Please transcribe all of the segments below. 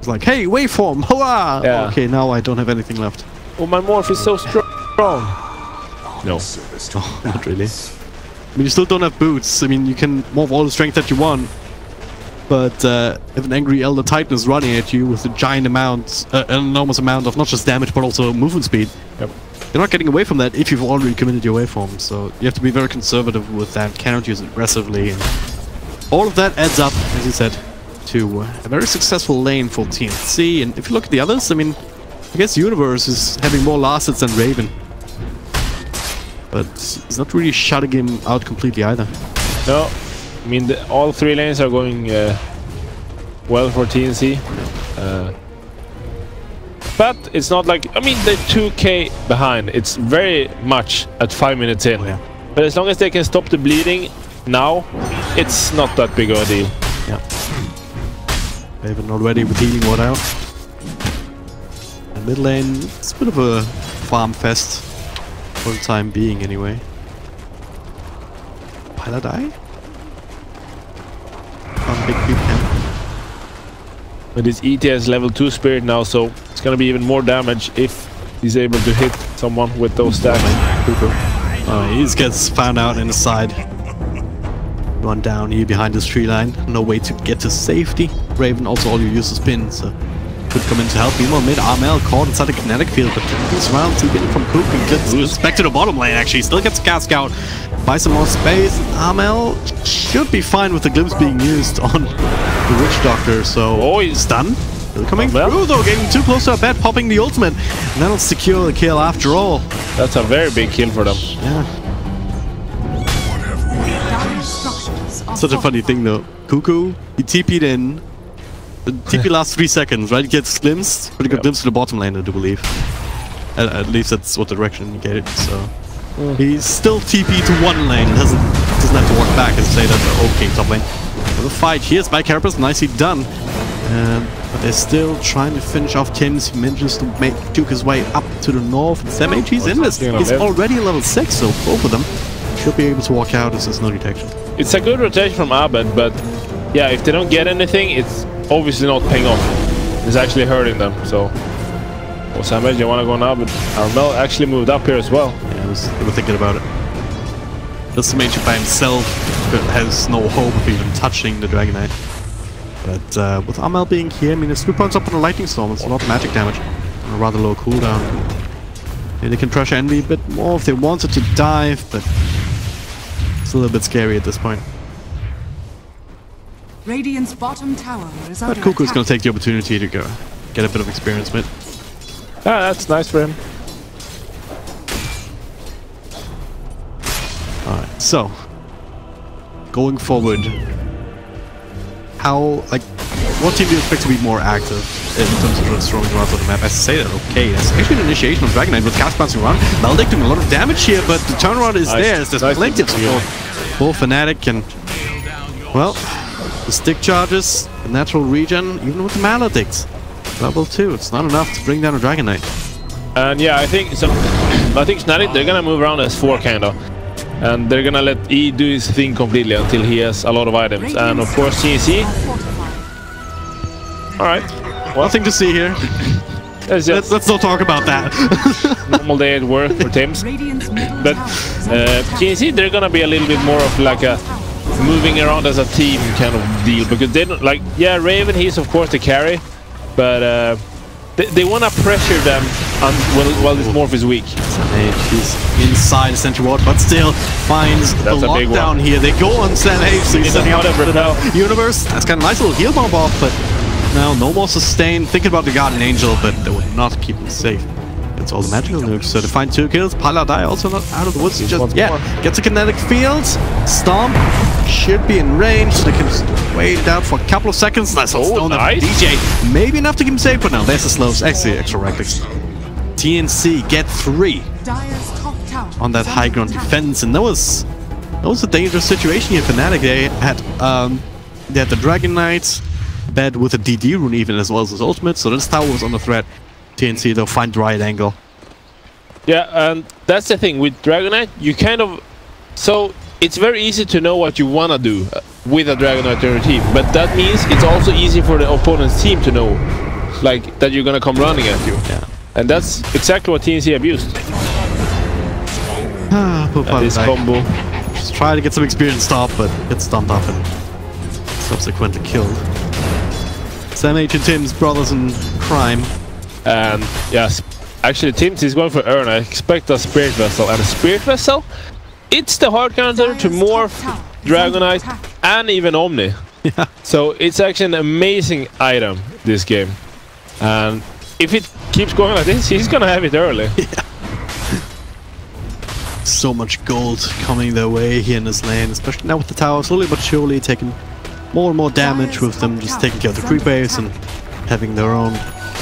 It's like, hey, waveform, hurrah! Yeah. Okay, now I don't have anything left. Oh, my morph is so strong. No. Oh, not really. I mean, you still don't have boots. I mean, you can morph all the strength that you want. But if an angry Elder Titan is running at you with a giant amount, an enormous amount of not just damage, but also movement speed, yep. You're not getting away from that if you've already committed your waveform. So you have to be very conservative with that, cannot use it aggressively. And all of that adds up, as you said, to a very successful lane for TNC. And if you look at the others, I mean, I guess Universe is having more last hits than Raven. But it's not really shutting him out completely either. No, I mean, all three lanes are going well for TNC. But it's not like, I mean, they're 2k behind. It's very much at 5 minutes in. Yeah. But as long as they can stop the bleeding now, it's not that big of a deal. Yeah. Raven already with healing water out. And mid lane, it's a bit of a farm fest for the time being anyway. Pilot die? Big camp. But his ETS level 2 spirit now, so it's gonna be even more damage if he's able to hit someone with those stacks. He just gets found out in the side. One down here behind this tree line. No way to get to safety. Raven also all you use is pin, so could come in to help. Meanwhile, mid Armel caught inside the kinetic field, but he's around to get it from Cook and gets back to the bottom lane actually. Still gets cast out. Buy some more space. Armel should be fine with the glimpse being used on the Witch Doctor, so oh, he's done. Still coming through though, getting too close to a bed, popping the ultimate. And that'll secure the kill after all. That's a very big kill for them. Yeah. Such a funny thing though. Cuckoo, he TP'd in. The TP lasts 3 seconds, right? He gets glimpsed, but he got glimpsed to the bottom lane, I do believe. At least that's what the direction indicated, so... He's still TP to one lane, doesn't have to walk back and say that's okay top lane. For the fight, here's by Carapace, nicely done. But they're still trying to finish off Tim's. He manages to juke his way up to the north. And Sam H, he's in this. He's already level 6, so both of them should be able to walk out as there's no detection. It's a good rotation from Abed, but yeah, if they don't get anything, it's obviously not paying off. It's actually hurting them, so... Oh, Sam H, you want to go now, but Armel actually moved up here as well. Yeah, they were thinking about it. Just Sam H by himself has no hope of even touching the Dragonite. But with Armel being here, I mean, it's 3 points up on the Lightning Storm. It's a lot of magic damage on a rather low cooldown. Maybe they can pressure Envy a bit more if they wanted to dive, but it's a little bit scary at this point. Radiant's bottom tower is under But Cuckoo's attack. going to take the opportunity to go get a bit of experience with. Ah, that's nice for him. Alright, so going forward, what team do you expect to be more active in terms of throwing around on the map? I say that, okay, that's actually an initiation of Dragonite with cast bouncing around. Maldic doing a lot of damage here, but the turnaround is there. There's plenty of support for Fnatic, and well, the stick charges, the natural regen, even with the Maledicts. Level 2, it's not enough to bring down a Dragonite. And yeah, I think Fnatic, they're gonna move around as 4 kinda. And they're gonna let E do his thing completely until he has a lot of items. And of course TNC. Alright. Well, nothing to see here. Let's not talk about that. Normal day at work for Tims. But TNC, they're gonna be a little bit more of like a moving around as a team kind of deal. Because they don't like, yeah, Raven, he's of course the carry. But they want to pressure them while this morph is weak. He's inside the Sentry Ward, but still finds the lockdown here. They go on Sam H, so he's setting up the Universe. That's got a nice little heal bomb off, but now no more sustain. Thinking about the Guardian Angel, but they would not keep him safe. It's all the magical nukes, so to find 2 kills. Paladai also not out of the woods. He just, gets a kinetic field. Stomp should be in range, so they can just wait it out for a couple of seconds. Nice. Nice. DJ, maybe enough to keep him safe, but no, there's the slows. Actually, extra reckless. TNC get 3 on that high ground defense, and that was a dangerous situation here. Fnatic, they had the Dragon Knight bed with a DD rune even as well as his ultimate, so this tower was under threat. TNC, they'll find the right angle. Yeah, and that's the thing with Dragonite, you kind of... So, it's very easy to know what you want to do with a Dragonite in your team, but that means it's also easy for the opponent's team to know like that you're gonna come running at you. Yeah. And that's exactly what TNC abused. This combo. Just try to get some experience top, but gets stunned off and subsequently killed. Sam H and Tim's brothers in crime. And yes, actually Tim's is going for Urn. I expect a Spirit Vessel. And a Spirit Vessel, it's the hard counter to Morph, Dragonite, and even Omni. Yeah. So it's actually an amazing item, this game. And if it keeps going like this, he's gonna have it early. Yeah. So much gold coming their way here in this lane, especially now with the tower slowly but surely taking more and more damage with them just taking care of the creep waves and having their own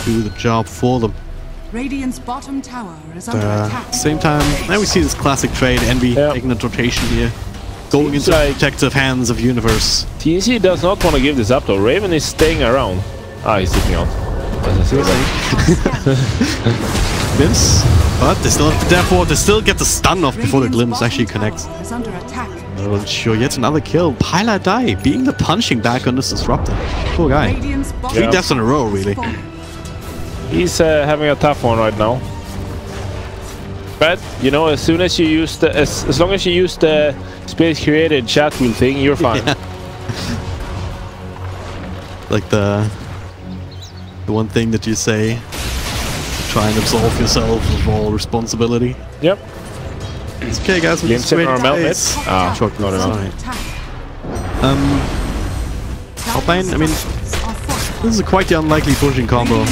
do the job for them. Radiant's bottom tower is under attack. Same time, now we see this classic trade, Envy taking the rotation here, going into the protective hands of Universe. TNC does not want to give this up though. Raven is staying around. Ah, he's sitting out. Glimpse, but they still therefore they still get the stun off before the glimpse actually connects. Not sure, yet another kill. Pilot Die being the punching back on this disruptor. Poor guy. 3 deaths in a row, really. He's having a tough one right now. But you know, as soon as you use the, as long as you use the space created chat wheel thing, you're fine. Yeah. Like the one thing that you say, try and absolve yourself of all responsibility. Yep. It's okay, guys. We're just waiting for short not enough. Top lane, I mean, this is quite the unlikely pushing combo.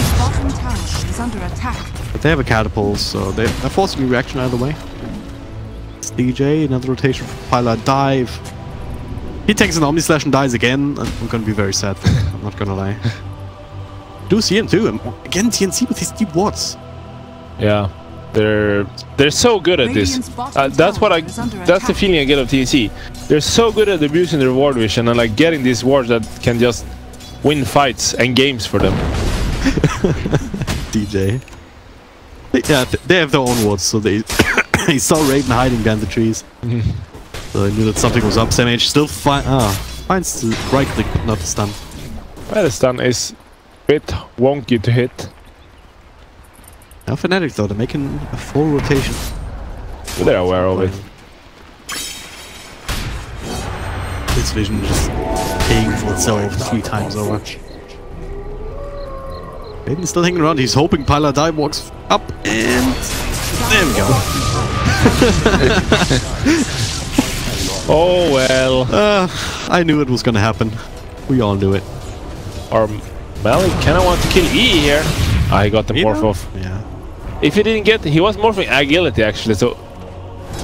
But they have a catapult, so they're forcing a reaction either way. It's DJ, another rotation for Pilot Dive. He takes an Omni Slash and dies again. I'm gonna be very sad. I'm not gonna lie. Do see him too. Again, TNC with his deep wards. Yeah, they're so good at this. That's the feeling I get of TNC. They're so good at abusing their ward vision and like getting these wards that can just win fights and games for them. DJ. Yeah, they have their own wards, so they he saw Raven hiding behind the trees. So I knew that something was up. Sam H still finds the right click, but not the stun. Well, the stun is a bit wonky to hit. Now Fnatic though, they're making a full rotation. They're aware of it. This vision just paying for itself 3 times over. Raven's still hanging around. He's hoping Pilot Dive walks up, and there we go. Oh well. I knew it was gonna happen. We all knew it. Or Malik kind of wants to kill E here. I got the morph off. Yeah. If he didn't get, he was morphing agility actually, so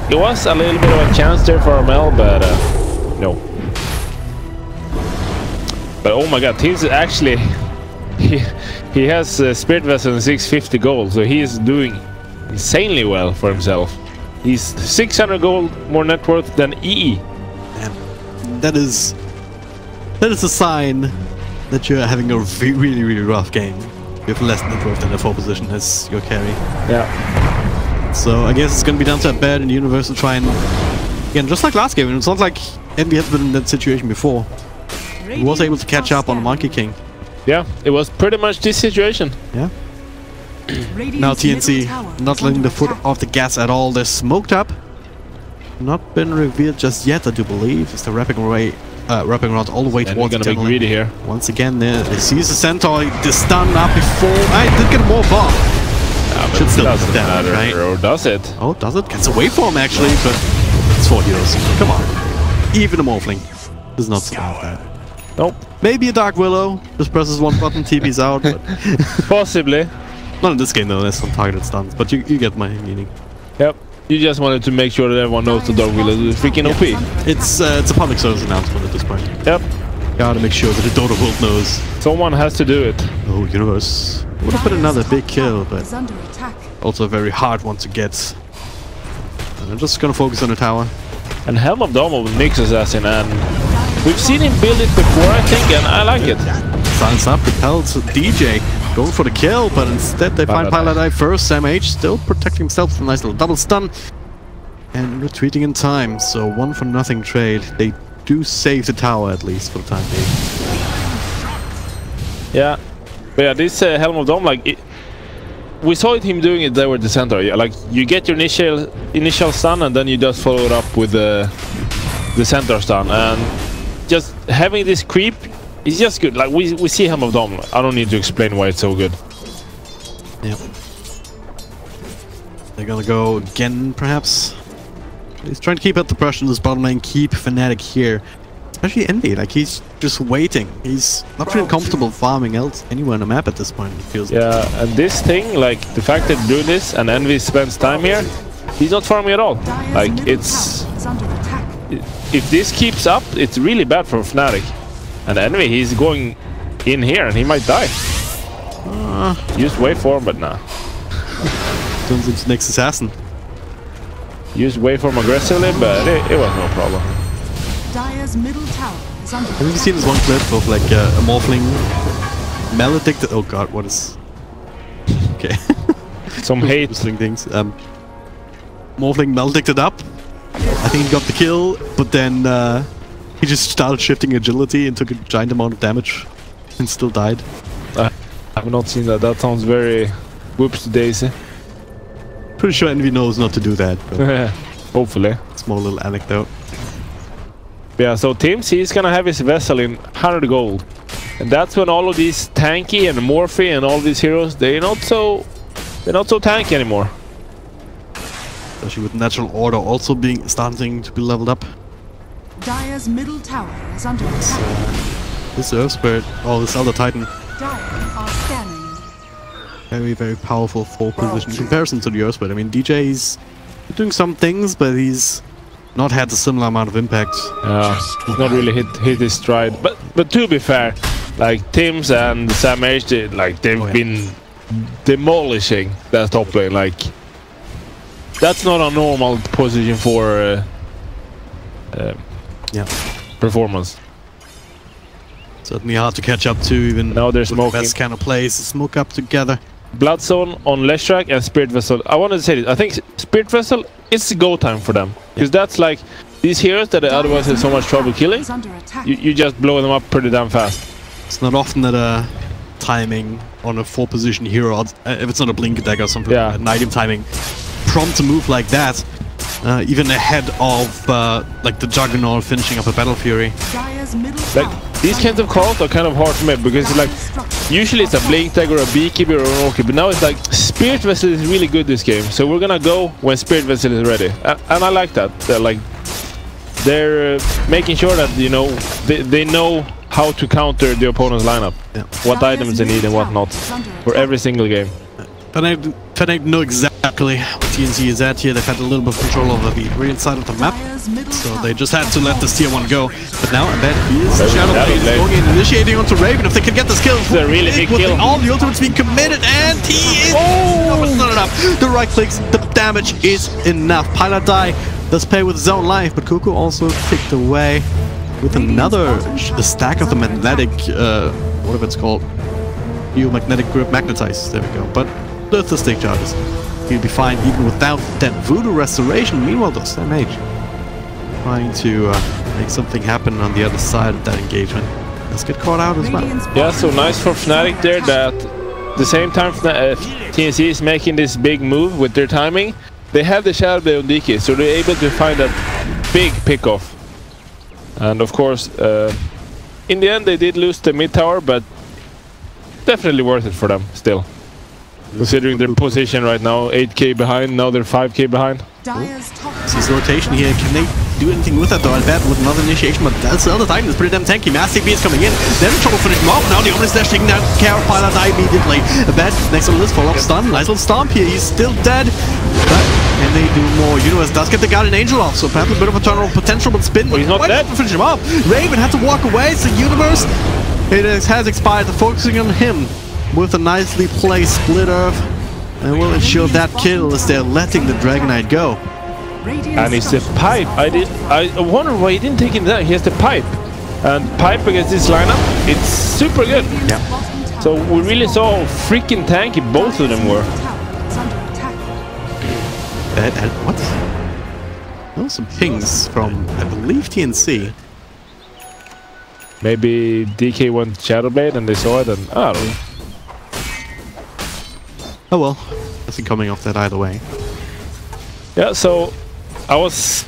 it was a little bit of a chance there for Armel, but no. But oh my god, he's actually he has Spirit Vessel and 650 gold, so he is doing insanely well for himself. He's 600 gold more net worth than EE. And that is a sign that you're having a really, really rough game. You have less net worth than the 4 position as your carry. Yeah. So I guess it's gonna be down to a bad in the universe to try and again, just like last game. And it's not like Envy has been in that situation before. He was able to catch up on the Monkey King. Yeah, it was pretty much this situation. Yeah. Now TNC not letting the foot off the gas at all. They're smoked up. Not been revealed just yet, I do believe. It's the wrapping around all the way towards the tunnel. Greedy here. Once again, there he sees the centaur, the stun up before. I did get more bomb. Yeah, should still doesn't damage, matter, right? or does it? Oh, does it? Gets away from him actually, but it's 4 heroes. Come on, even a Morphling does not survive that. Nope. Maybe a Dark Willow just presses 1 button, TP's out. But possibly. Not in this game though. There's some targeted stuns, but you get my meaning. Yep. You just wanted to make sure that everyone knows the Dark Willow is freaking OP. It's a public service announcement at this point. Yep. Gotta make sure that the Dota world knows. Someone has to do it. Oh, Universe. Would have been another big kill, but also a very hard one to get. And I'm just gonna focus on the tower. And Helm of Dome with Nyx Assassin, and we've seen him build it before, I think, and I like it. Silence up, repelled DJ. Going for the kill, but instead they find Pilot Eye first. Sam H still protecting himself with a nice little double stun. And retreating in time, so 1-for-0 trade. They do save the tower at least for the time being. Yeah, But yeah, this Helm of Dome, like we saw him doing it there with the center. Yeah, like you get your initial stun and then you just follow it up with the center stun, and just having this creep is just good. Like we see Helm of Dome. I don't need to explain why it's so good. Yeah. They're gonna go again, perhaps. He's trying to keep up the pressure in this bottom lane, keep Fnatic here. Especially Envy, like he's just waiting. He's not really comfortable farming else anywhere on the map at this point, it feels like. Yeah, and this thing, like the fact that do this and Envy spends time here, he's not farming at all. Like it's... If this keeps up, it's really bad for Fnatic. And Envy, he's going in here and he might die. Use waveform, but nah. Turns into the next assassin. Use waveform aggressively, but it was no problem. Dire's middle tower is under Have you seen this one clip of like a morphling maledicted? Oh god, what is... Okay. Some hate. Things. Morphling maledicted up. I think he got the kill, but then he just started shifting agility and took a giant amount of damage and still died. I have not seen that. That sounds very whoops-daisy. Pretty sure Envy knows not to do that. But hopefully. Small little anecdote. Yeah, so TNC is gonna have his vessel in 100 gold. And that's when all of these tanky and Morphe and all these heroes, they're not so tanky anymore. Especially with natural order also starting to be leveled up. Dire's middle tower is under attack. This Earth Spirit, this Elder Titan. Dire are scanning. Very, very powerful 4 position in comparison to the Earth Spirit. I mean, DJ's doing some things, but he's not had a similar amount of impact. Yeah, he's not really hit his stride. But to be fair, like Tims and Sam H, they've been demolishing that top lane. Like that's not a normal position for performance. Certainly hard to catch up to, even now they're with smoking. the best kind of plays. Smoke up together. Bloodzone on Leshrac and Spirit Vessel. I wanted to say this. I think Spirit Vessel, it's go time for them. Because that's like these heroes that otherwise have so much trouble killing. You just blow them up pretty damn fast. It's not often that timing on a 4 position hero, if it's not a blink attack or something, an item timing, prompt a move like that, even ahead of like the Juggernaut finishing up a Battle Fury. Like these kinds of calls are kind of hard to make because it's like usually it's a blink tag or a beekeeper or an orchid, but now it's like Spirit Vessel is really good this game, so we're gonna go when Spirit Vessel is ready, and I like that. They're making sure that they know how to counter the opponent's lineup, what items they need and what not, for every single game. Fnatic know exactly what TNC is at here. They've had a little bit of control over the Radiant side of the map, so they just had to let this tier 1 go. But now, I bet he is Shadow Blade going in, initiating onto Raven. If they can get this kill, it's a really big kill. All the ultimates being committed, and he is... Oh, it's not enough. The right clicks, the damage is enough. Pilot die does pay with his own life, but Cuckoo also kicked away with another stack of the magnetic, whatever it's called, magnetic grip magnetize. There we go. But the stick charges. He'll be fine even without that voodoo restoration. Meanwhile, though, Sam H trying to make something happen on the other side of that engagement. Let's get caught out as well. Yeah, so nice for Fnatic there that the same time TNC is making this big move with their timing. They have the Shadow Blade on DK, so they're able to find a big pick-off. And of course, in the end they did lose the mid tower, but definitely worth it for them still. Considering their position right now, 8k behind, now they're 5k behind. This is rotation here. Can they do anything with that though? I bet with another initiation, but that's the other time. It's pretty damn tanky. Massive B is coming in. Then trouble finish him off. Now the Omni Slash taking down care of Pilot die immediately. A bet next on the list, follow up stun. Nice little stomp here. He's still dead. But can they do more? Universe does get the Guardian Angel off, so perhaps a bit of a turnaround potential, but Spin he's not dead. To finish him off. Raven had to walk away. So Universe, it has expired. Focusing on him with a nicely placed split earth. And will ensure that kill as they're letting the Dragon Knight go. And it's the pipe. I wonder why he didn't take him down. He has the pipe. And pipe against this lineup, it's super good. Yeah. So we really saw how freaking tanky both of them were. What? Oh, some pings from, I believe, TNC. Maybe DK went Shadow Blade and they saw it and I don't know. Oh well, nothing coming off that either way. Yeah, so I was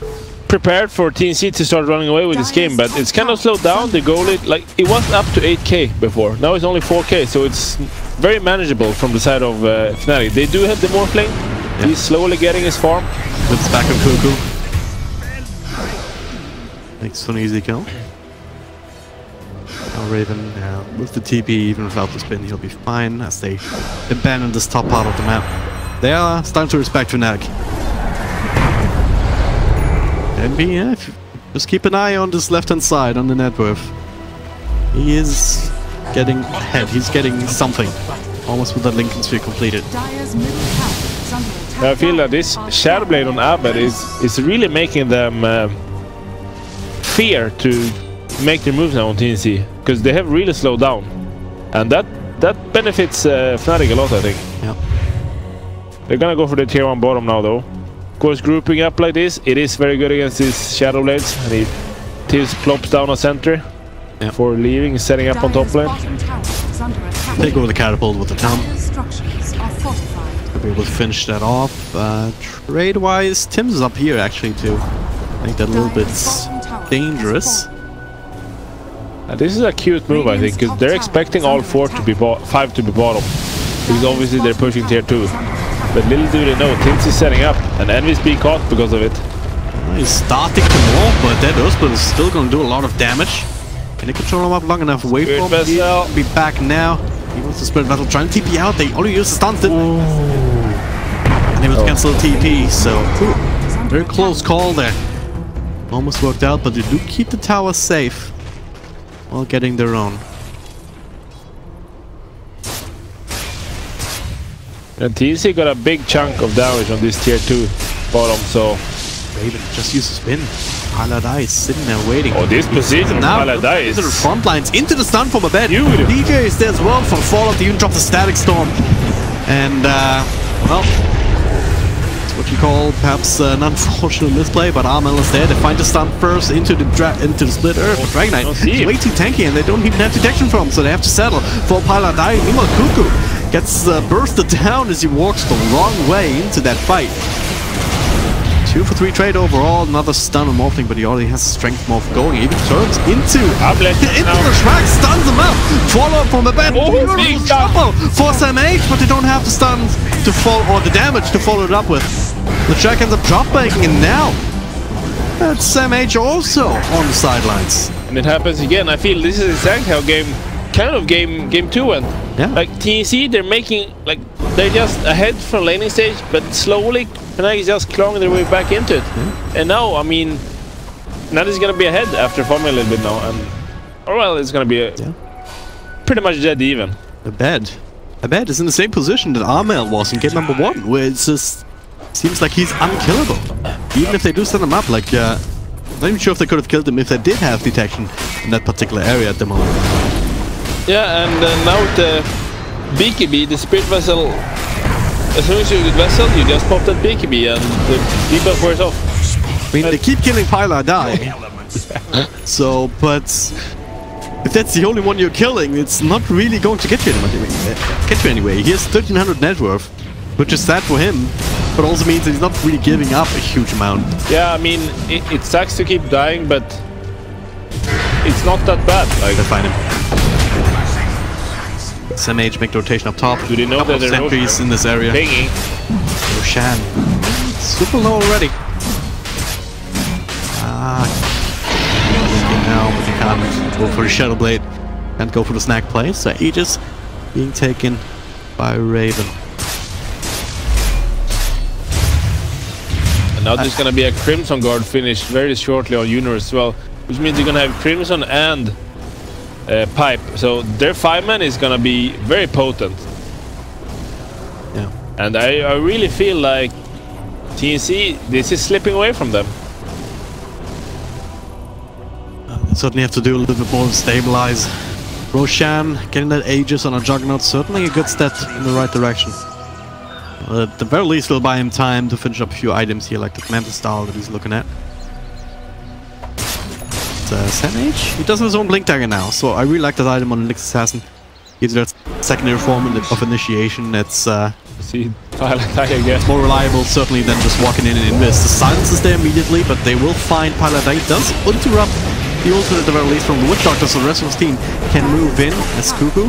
prepared for TNC to start running away with this game, but it's kind of slowed down. The goalie, like, it was up to 8k before. Now it's only 4k, so it's very manageable from the side of Fnatic. They do have the Morphling. Yeah. He's slowly getting his farm. It's back on Cuckoo. Makes an easy kill. Now Raven, with the TP, even without the spin, he'll be fine as they abandon this top part of the map. They are starting to respect Fnatic. MB, yeah, just keep an eye on this left-hand side on the net worth. He is getting ahead. He's getting something. Almost with that Lincoln sphere completed. I feel that this Shadow Blade on Abed is really making them fear to make their moves now on TNC, because they have really slowed down, and that benefits Fnatic a lot, I think. Yeah. They're gonna go for the tier 1 bottom now, though. Of course, grouping up like this, it is very good against these Shadow Blades, and he plops down on center for leaving, setting up on top lane. Take over the catapult with the town. Be able to finish that off. Trade-wise, Tim's is up here actually to make that a little bit dangerous. This is a cute move, I think, because they're expecting all 5 to be bottom, because obviously they're pushing tier 2. But little do they know, Tims is setting up, and Envy's being caught because of it. He's starting to move, but that Earthsplit is still going to do a lot of damage. Can they control him up long enough? Wait for him. He'll be back now. He wants to Spirit Vessel, trying to TP out. They only use the stuns, and they will cancel the TP, so very close call there. Almost worked out, but they do keep the tower safe while getting their own. And TNC got a big chunk of damage on this tier 2 bottom, so Raven just used to spin. Paladai is sitting there waiting. Oh, this position of Paladai is... into the front lines, into the stun from a bed. DJ is there as well from Fallout. They even dropped the Static Storm. And, well, it's what you call perhaps an unfortunate misplay, but Armel is there. They find the stun first into the split earth. But Dragon Knight is way too tanky, and they don't even have detection from him, so they have to settle for Paladai. Meanwhile, Cuckoo gets bursted down as he walks the wrong way into that fight. 2 for 3 trade overall, another stun on Morphling, but he already has strength morph going. He even turns into the track, stuns him up. Follow up from the bed. Beautiful trouble for SamH, but they don't have the stun to follow, or the damage to follow it up with. The track ends up drop-banking, and now that's SamH also on the sidelines. And it happens again. I feel this is exactly how game 2 went. Yeah. Like TNC, they're making, like, they're just ahead from laning stage, but slowly Fnatic is just clawing their way back into it. Yeah. And now, I mean, Fnatic is gonna be ahead after farming a little bit now, and well, it's gonna be pretty much dead even. Abed is in the same position that Armel was in game number 1, where it's just seems like he's unkillable. Even if they do set him up, like, not even sure if they could have killed him if they did have detection in that particular area at the moment. Yeah, and now with the BKB, the Spirit Vessel, as soon as you get Vessel, you just pop that BKB and the debuff wears off. I mean, they keep killing Paladai. So, but if that's the only one you're killing, it's not really going to get you anyway. He has 1300 net worth, which is sad for him, but also means that he's not really giving up a huge amount. Yeah, I mean, it sucks to keep dying, but it's not that bad. Like, they find him. SamH make the rotation up top. Do they know that there are sentries in this area? Roshan. Super low already. Now, but he can't go for the Shadow Blade. Can't go for the snag play. So Aegis being taken by Raven. And now there's gonna be a Crimson Guard finish very shortly on Universe as well, which means they're gonna have Crimson and Pipe, so their 5-man is gonna be very potent. Yeah. And I really feel like TNC, this is slipping away from them. They certainly have to do a little bit more to stabilize. Roshan getting that Aegis on a Juggernaut, certainly a good step in the right direction. At the very least, will buy him time to finish up a few items here, like the Commander style that he's looking at. SamH, he does have his own Blink Dagger now, so I really like that item on Elixir Assassin. Gives that secondary form of initiation. It's See, I guess. More reliable, certainly, than just walking in and invest. The silence is there immediately, but they will find Pilot. He does interrupt the ultimate at the very least from the Witch Doctor, so the rest of his team can move in as Cuckoo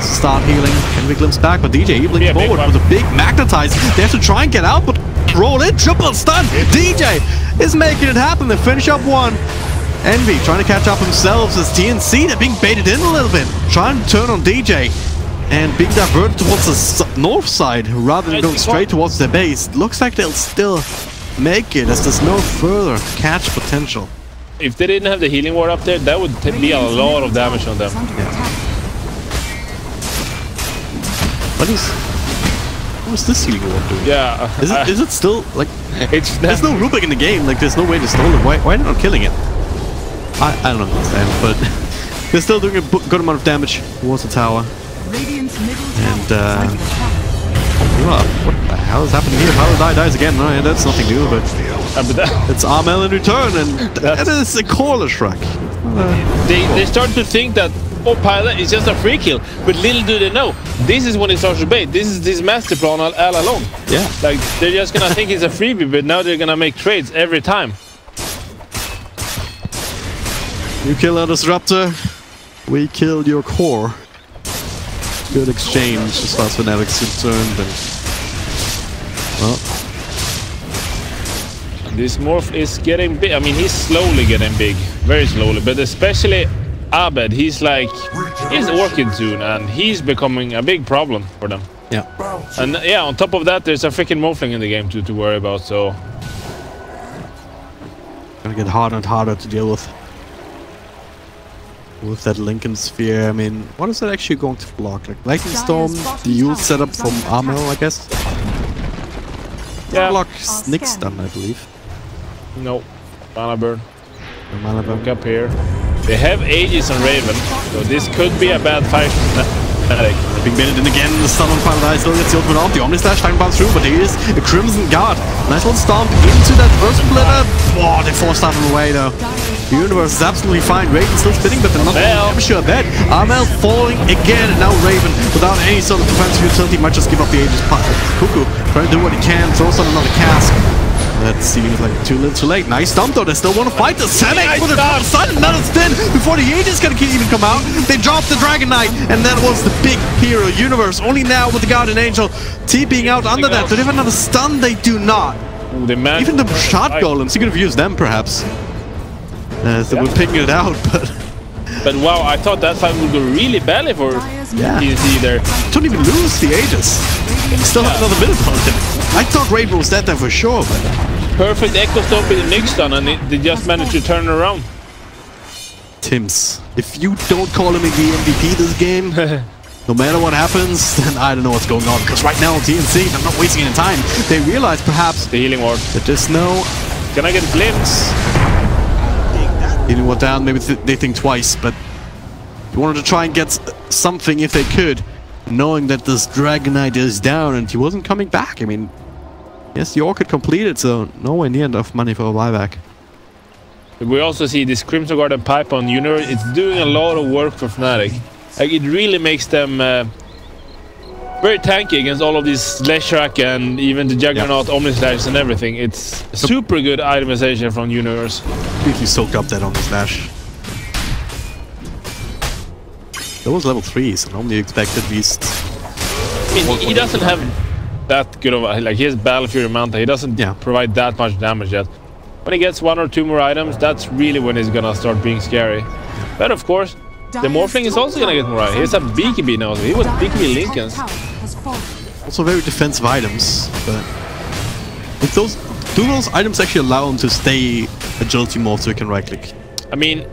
start healing. Can we glimpse back? But DJ, he blinks forward with a big magnetize. They have to try and get out, but roll in, triple stun. DJ is making it happen. They finish up one. Envy trying to catch up themselves as TNC. They're being baited in a little bit. Trying to turn on DJ and being diverted towards the north side rather than going straight towards their base. Looks like they'll still make it as there's no further catch potential. If they didn't have the healing ward up there, that would be a lot of damage on them. Yeah. What is this healing ward doing? Yeah. Is it still like? There's no Rubik in the game. Like there's no way to stall it. Why are they not killing it? I don't understand, but they're still doing a good amount of damage towards the tower. And what the hell is happening here? Paladin dies again. No, that's nothing new, but it's Armel in return, and that is a Qual Shrek. They start to think that Pilot is just a free kill, but little do they know, this is when it starts to bait. This is this master plan all along. Yeah. Like they're just gonna think it's a freebie, but now they're gonna make trades every time. You kill our disruptor, we kill your core. Good exchange as far as Fnatic's concerned. Well, this morph is getting big. I mean, he's slowly getting big, very slowly, but especially Abed, he's working soon, and he's becoming a big problem for them. Yeah. And yeah, on top of that, there's a freaking morphling in the game to worry about, so gonna get harder and harder to deal with that Lincoln Sphere. I mean, what is that actually going to block? Like Lightning Storm, the use setup from Armel, I guess? Yeah. Block Snick Stun, I believe. No. Mana Burn. No Mana Burn. Look up here. They have Aegis on Raven, so this could be a bad fight for Fnatic. Being baited in again, the stun on Paladin still gets the ultimate off. The Omni Slash time bounce through, but there is a Crimson Guard. Nice one stomp into that first splitter. Oh, they forced out of the way though. The universe is absolutely fine. Raven still spinning, but they're not sure bet. Armel falling again, and now Raven, without any sort of defensive utility, might just give up the Aegis. Cuckoo trying to do what he can, throws on another cask. That seems like too little too late. Nice dump though, they still want to fight the Sonic with a sudden another spin before the Aegis can even come out. They dropped the Dragon Knight, and that was the big hero universe. Only now with the Guardian Angel TPing out under that. Do they have another stun? They do not. Even the shot golems, you could have used them perhaps. They were picking it out, but wow, I thought that fight would go really badly for TNC there. Don't even lose the Aegis. Still have another minute on him. I thought Raven was dead there for sure, but perfect Echo Stomp in the next stun, and they just managed to turn it around. Tims, if you don't call him the MVP this game, no matter what happens, then I don't know what's going on. Because right now, TNC, they're not wasting any time. They realize perhaps the healing ward. That there's no. Can I get a glimpse? Healing ward down. Maybe they think twice, but they wanted to try and get something if they could, knowing that this Dragon Knight is down and he wasn't coming back. I mean, yes, the Orchid completed, so nowhere near enough money for a buyback. We also see this Crimson Guard and Pipe on Universe. It's doing a lot of work for Fnatic. Like, it really makes them very tanky against all of these Sleshrack and even the Juggernaut, Omni Slash and everything. It's super good itemization from Universe. Completely soaked up that Omni Slash. That was level 3, so normally you expect at least. I mean, he doesn't have that good of a, like, he has Battle Fury Manta. He doesn't provide that much damage yet. When he gets 1 or 2 more items, that's really when he's gonna start being scary. But of course, the Morphling is also gonna get more items. He has a BKB now, so he was BKB Lincoln's. Also very defensive items, but if do those items actually allow him to stay agility morph so he can right click? I mean,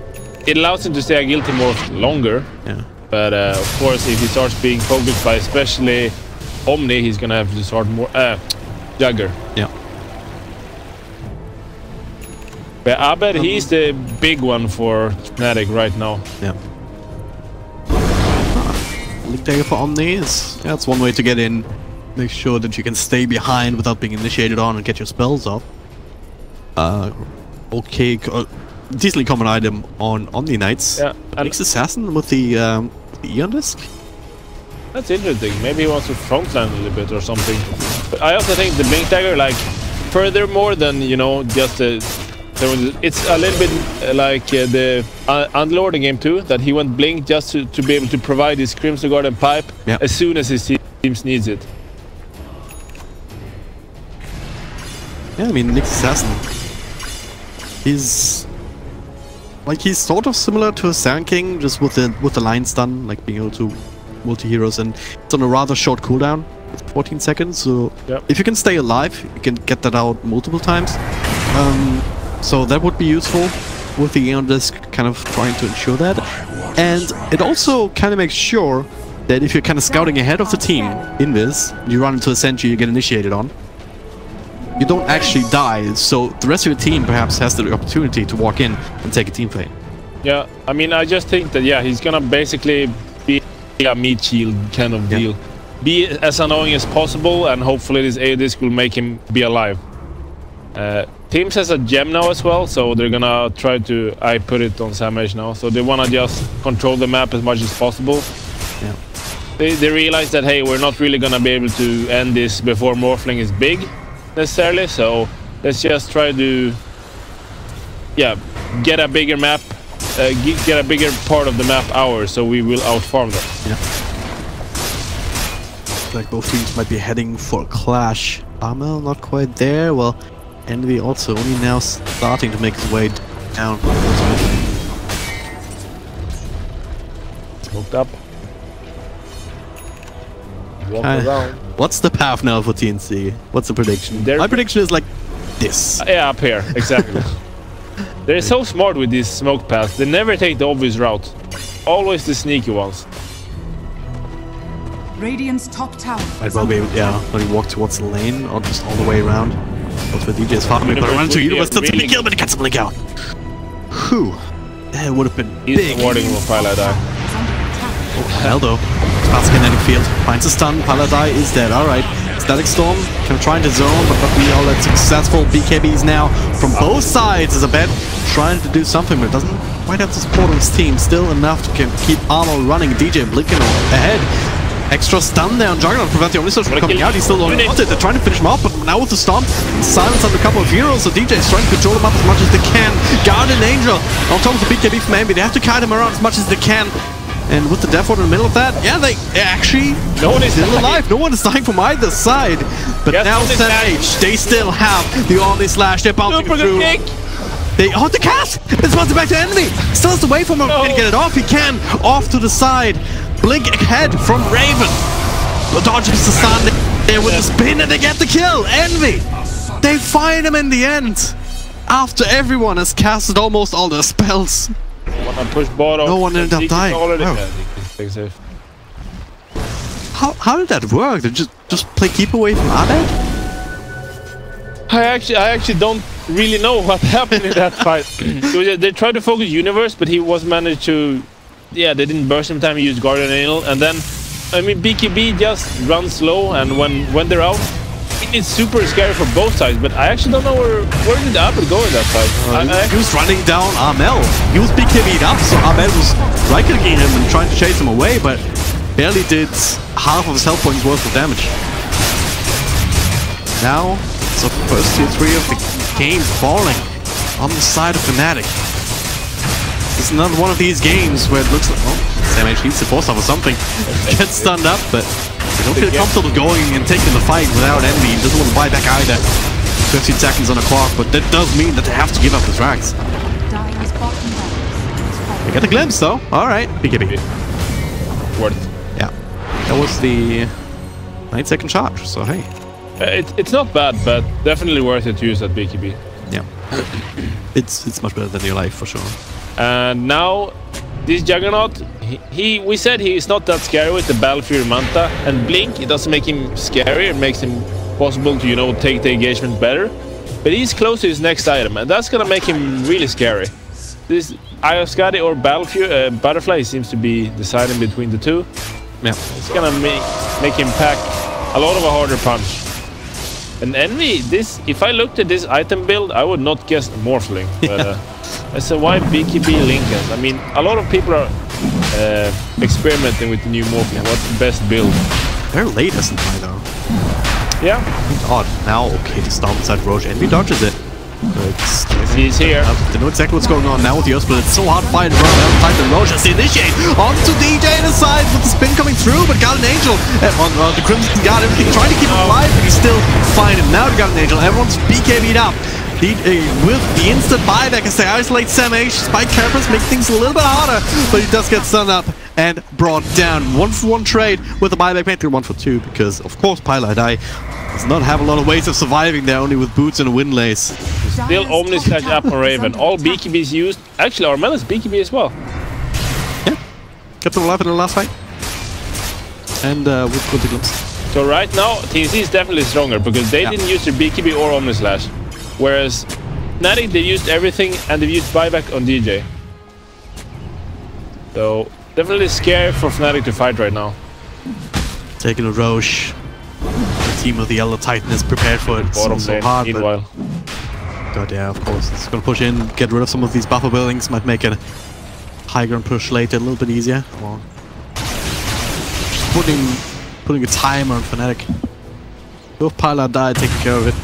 it allows him to stay agility morph longer. Yeah. But of course, if he starts being focused by especially Omni, he's gonna have to start more Jugger. Yeah. But Abed, he's the big one for Fnatic right now. Yeah. Link Dagger for Omni is that's one way to get in. Make sure that you can stay behind without being initiated on and get your spells off. Okay, decently common item on Omni Knights. Yeah. Mix Assassin with the Eon Disc. That's interesting. Maybe he wants to frontline a little bit or something. But I also think the Blink Dagger, like, furthermore than, you know, just the... It's a little bit like the Underlord in Game 2, that he went Blink just to be able to provide his Crimson Guard and Pipe as soon as his teams needs it. Yeah, I mean, Nick's Assassin. He's... like, he's sort of similar to a Sand King, just with the line stun, like being able to multi-heroes, and it's on a rather short cooldown, 14 seconds, so if you can stay alive, you can get that out multiple times. So that would be useful with the Aeon Disc, kind of trying to ensure that. And it also kind of makes sure that if you're kind of scouting ahead of the team in this, you run into a sentry you get initiated on, you don't actually die, so the rest of your team perhaps has the opportunity to walk in and take a team fight. Yeah, I mean, I just think that, he's gonna basically be a meat shield kind of deal. Be as annoying as possible, and hopefully this Aeon Disc will make him be alive. Teams has a gem now as well, so they're gonna try to... I put it on Samage now, so they wanna just control the map as much as possible. Yeah. They realize that, hey, we're not really gonna be able to end this before Morphling is big, necessarily, so let's just try to... get a bigger map, get a bigger part of the map ours, so we will outfarm them. Yeah. Like both teams might be heading for a clash. Amel not quite there, well... Envy also only now starting to make his way down. Smoked up. Walk around. What's the path now for TNC? What's the prediction? My prediction is like this. Yeah, up here, exactly. They're so smart with these smoke paths. They never take the obvious route. Always the sneaky ones. Radiant's top tower. Might well be, when you walk towards the lane or just all the way around. Both for DJ's farming, but around to Universe, that's a big kill, but it gets a blink out. Whew. That would have been big. He's warding with Paladai. Oh, hell though. Past kinetic field. Finds a stun. Paladai is dead. Alright. Static Storm can try into zone, but not be all that successful. BKBs now from both sides as a bet. Trying to do something, but it doesn't quite have the support of his team. Still enough to keep Armor running. DJ blinking ahead. Extra stun there on Juggernaut, prevent the only source from coming out. He's still on it. They're trying to finish him off, but now with the stomp, silence on a couple of heroes, so DJ is trying to control him up as much as they can. Guardian Angel on top of the BKB from Envy. They have to kite him around as much as they can. And with the Death Ward in the middle of that, they actually no one is still alive. No one is dying from either side. But now Savage, they still have the Only Slash. They're bouncing through. The cast! It's bouncing back to Envy. Still has to wait for him to get it off. He can. Off to the side. Blink ahead from Raven. The dodges the stun there with the spin and they get the kill. Envy. They find him in the end. After everyone has casted almost all their spells. No one ended up dying. How did that work? Did just play keep away from Abed? I actually don't really know what happened in that fight. They tried to focus Universe, but he was managed to... they didn't burst him time, he used Guardian Angel, and then, I mean, BKB just runs slow, and when they're out, it's super scary for both sides, but I actually don't know where did Abed go in that fight. He was running down Amel. He was BKB'd up, so Abed was right-clicking him and trying to chase him away, but barely did half of his health points worth of damage. Now, it's the first tier 3 of the game falling on the side of Fnatic. It's not one of these games where it looks like, Samage needs to force off or something. Gets stunned up, but they don't feel comfortable going and taking the fight without Envy. He doesn't want to buy back either. 15 seconds on the clock, but that does mean that they have to give up his rags. They get a glimpse though. Alright, BKB. Worth. Yeah. That was the 9-second charge, so hey. It's not bad, but definitely worth it to use that BKB. Yeah. It's much better than your life for sure. And now, this Juggernaut, we said he is not that scary with the Battle Fury Manta, and Blink, it doesn't make him scary, it makes him possible to, you know, take the engagement better. But he's close to his next item, and that's gonna make him really scary. This Eye of Skadi or Butterfly seems to be deciding between the two. Yeah. It's gonna make him pack a lot of a harder punch. And Envy, if I looked at this item build, I would not guess Morphling. But I said, why BKB Lincoln? I mean, a lot of people are experimenting with the new morph. What's the best build? Very late as I though. Yeah. Odd. Now, okay, the storm inside Roche. Envy dodges it. He's here. They know exactly what's going on now with the Earth, but it's so hard to fight around the Titan. Roche has the initiate onto DJ in the side with the spin coming through, but got an Angel on the Crimson Guard. Everything trying to keep him alive, but he's still fine. And now they got an Angel. Everyone's BK beat up. With the instant buyback as they isolate Sam H, Spike Carapace make things a little bit harder, but he does get stunned up and brought down. 1-for-1 trade with the buyback, maybe 1-for-2, because of course Pilot Eye does not have a lot of ways of surviving there, only with boots and a wind lace. Still Omni Slash up on Raven. All BKBs used. Actually, Armella's BKB as well. Yeah, kept him alive in the last fight. And with the glimpse. So right now, TNC is definitely stronger because they didn't use their BKB or Omni Slash. Whereas Fnatic, they used everything and they used buyback on DJ. So definitely scary for Fnatic to fight right now. Taking a Roche. The team of the Elder Titan is prepared for it. Bottom so lane, hard, meanwhile. God, yeah, of course. It's gonna push in, get rid of some of these buffer buildings, might make a high ground push later a little bit easier. Or just putting a timer on Fnatic. Both Pilot died, taking care of it.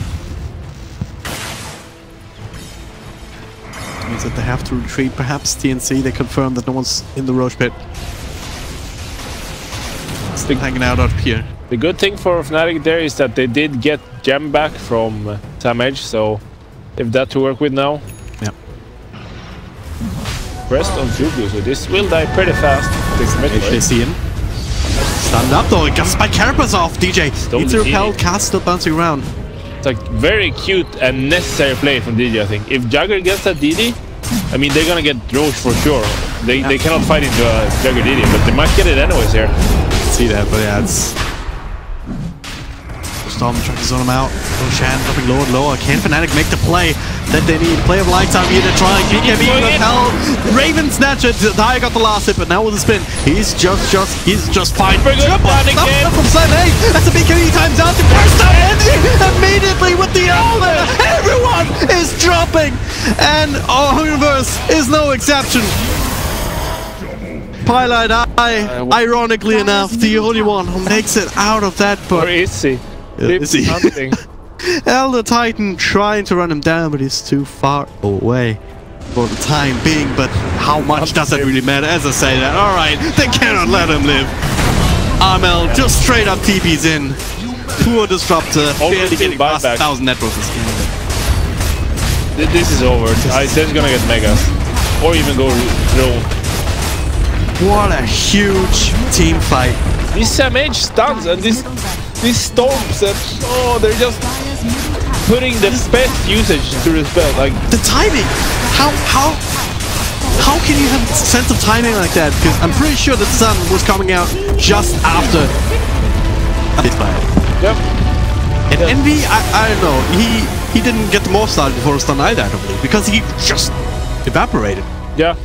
Means that they have to retreat, perhaps. TNC, they confirm that no one's in the Roche pit. Still hanging out up here. The good thing for Fnatic there is that they did get Gem back from Sam Edge, so if that to work with now. Yeah. Rest on Jugu, so this will die pretty fast. They see him. Stunned up though, it got Spike Carapace off. DJ needs to repel, cast still bouncing around. It's like very cute and necessary play from DJ, I think. If Jagger gets that DD, I mean, they're gonna get Roche for sure. They cannot fight into a Jagger DD, but they might get it anyways here. See that, but yeah, it's... Storm trying to zone him out. Roshan dropping lower and lower. Can Fnatic make the play that they need? Play of lifetime here. They're trying. BKB with hell. Raven snatch it. Dyer got the last hit, but now with the spin, he's just fine. From side A. That's a BKB times out. The first time immediately with the elbow. Everyone is dropping, and our universe is no exception. Pilot Eye, ironically enough, the only one who makes it out of that. But or is he? is he? Elder Titan trying to run him down, but he's too far away for the time being. But how much does that really matter? As I say that, alright, they cannot let him live. Armel just straight up TP's in. Poor Disruptor, barely getting past 1,000 net worth. This is over. Ice's gonna get Megas. Or even go through. What a huge team fight. These Sam H stuns and these storms that they're just putting the best usage to the spell. Like the timing. How can you have a sense of timing like that? Because I'm pretty sure the sun was coming out just after this fight. Yep. And Envy, I don't know. He didn't get the morph started before the stun either, I don't believe, because he just evaporated. Yeah.